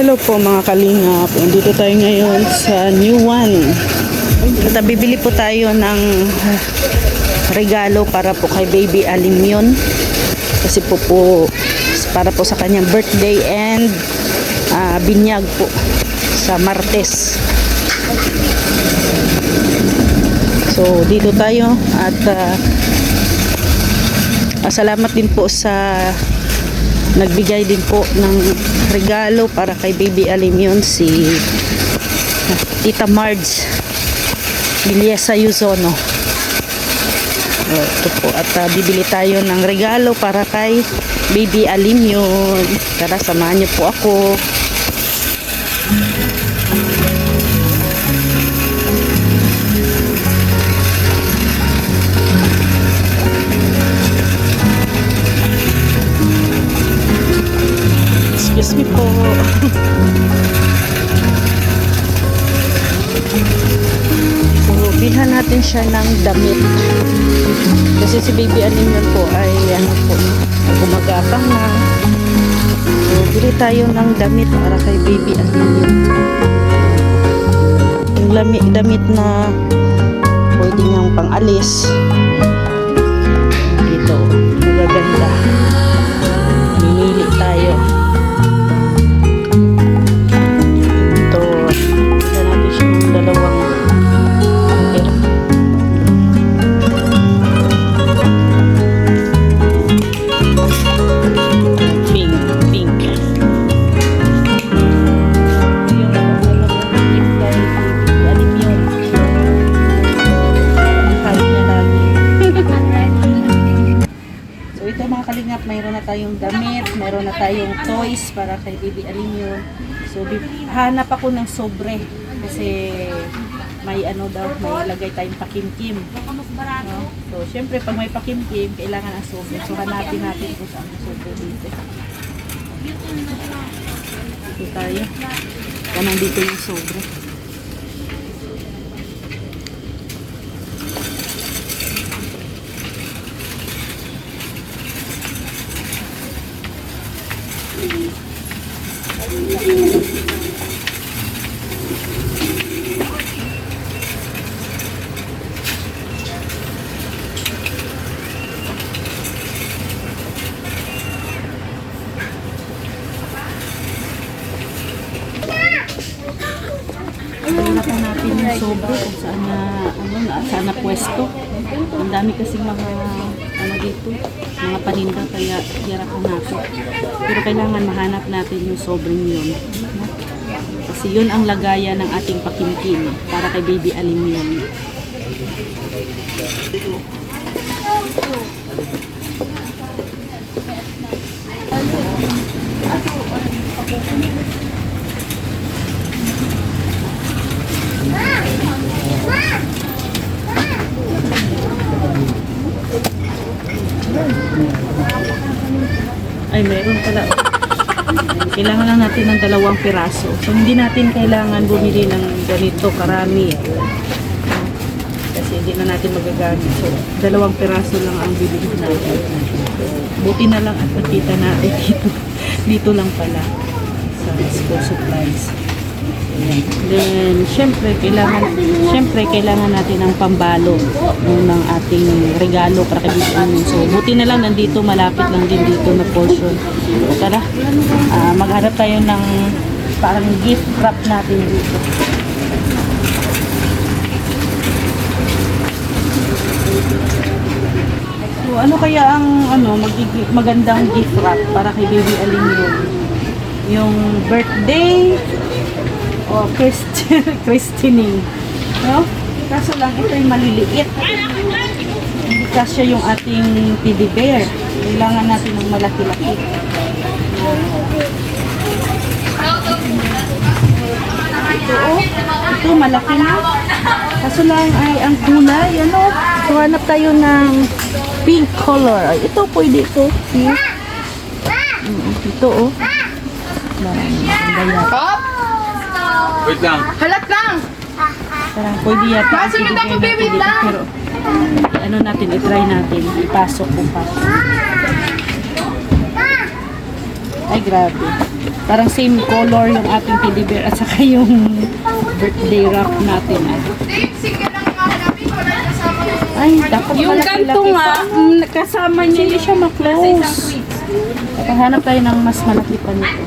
Hello po mga kalingap. Dito tayo ngayon sa New One. At bibili po tayo ng regalo para po kay Baby Alimyon. Kasi po para po sa kanyang birthday and binyag po sa Martes. So dito tayo at salamat din po sa nagbigay din po ng regalo para kay Baby Alimyon, si Tita Marge Biliesa Yuzono. Ito po, at bibili tayo ng regalo para kay Baby Alimyon. Tara, samahan niyo po ako. Excuse me po. So, bilhan natin siya ng damit. Kasi si Baby Alimyon po ay gumagapang na. So, bili tayo ng damit para kay Baby Alimyon. Yung damit na pwede niyang pang-alis. Dito, magaganda. Mamimili tayo. Mayroon na tayong damit, mayroon na tayong toys para kay Baby Alimyon. So, hanap ako ng sobre kasi may may lagay tayong pakimkim. No? So, syempre pag may pakimkim, kailangan ang sobre. So, hanapin natin kung saan ang sobre dito. Dito tayo. Kanang dito yung sobre. Hanapin natin yung sobre kung saan na pwesto. Ang dami kasing mga dito, mga paninda, kaya hirapan natin. Pero kailangan mahanap natin yung sobrang yun. Kasi yun ang lagayan ng ating pakimkim para kay Baby Alimyon. Ay, meron pala. Kailangan lang natin ng 2 piraso. So, hindi natin kailangan bumili ng ganito karami. Kasi hindi na natin magagamit. So, 2 piraso lang ang bibili natin. Buti na lang at nakita natin dito lang pala sa school supplies. Then, syempre, kailangan natin ng pambalo ng ating regalo para kay Baby Alimyon. So, buti na lang nandito, malapit lang din dito na portion. So, tara, maghanap tayo ng parang gift wrap natin dito. So, ano kaya ang magandang gift wrap para kay Baby Alimyon? Yung birthday o christening, no? Kaso lang ito ay maliliit, hindi kasya yung ating teddy bear. Kailangan natin ng malaki-laki. Ito malaki na, kaso lang ay ang kulay, so hanap tayo ng pink color. Ay, ito pwede ito. Ito Wait lang. Halat lang! Parang pwede yata. Kaso yung tapo, baby, lang! Pero, natin, i-try natin. Ipasok kung pasok. Ay, grabe. Parang same color yung ating teddy bear at saka yung birthday wrap natin. Ay, dapat Yung malaki-laki ganito nga, pa. kasama niya Hindi siya ma-close. Hanap tayo ng mas malaki pa nito.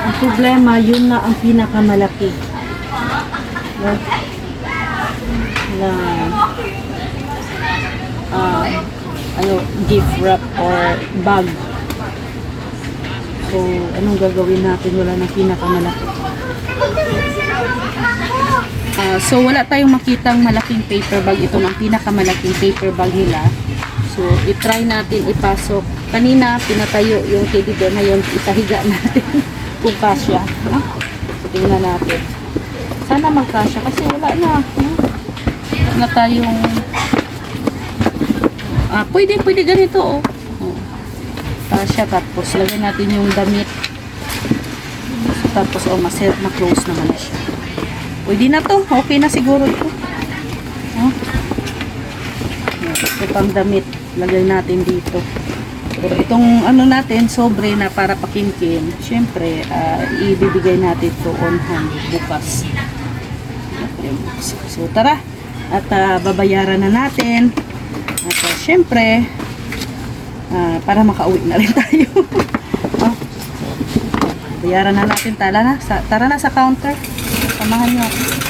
Ang problema, yun na ang pinakamalaki. No? Na gift wrap or bag. So, anong gagawin natin? Wala nang pinakamalaki. So, wala tayong makitang malaking paper bag. Ito ng pinakamalaking paper bag nila. So, itry natin ipasok. Kanina, pinatayo yung teddy bear. Ngayon, itahiga natin kung kasya. No? So, tingnan natin. Sana magkasya kasi wala na. No? Wala na tayong pwede ganito, oh. Kasya, tapos lagyan natin yung damit. So, tapos, maset na close naman na siya. Pwede na to. Okay na siguro ito. Oh. Ito pang damit. Lagay natin dito. Pero itong natin, sobre na para pakimkim. Syempre, ibibigay natin to on hand bukas. So, tara. At babayaran na natin. At syempre, para makauwi na rin tayo. Bayaran na natin. Tara na sa counter. Samahan nyo ako.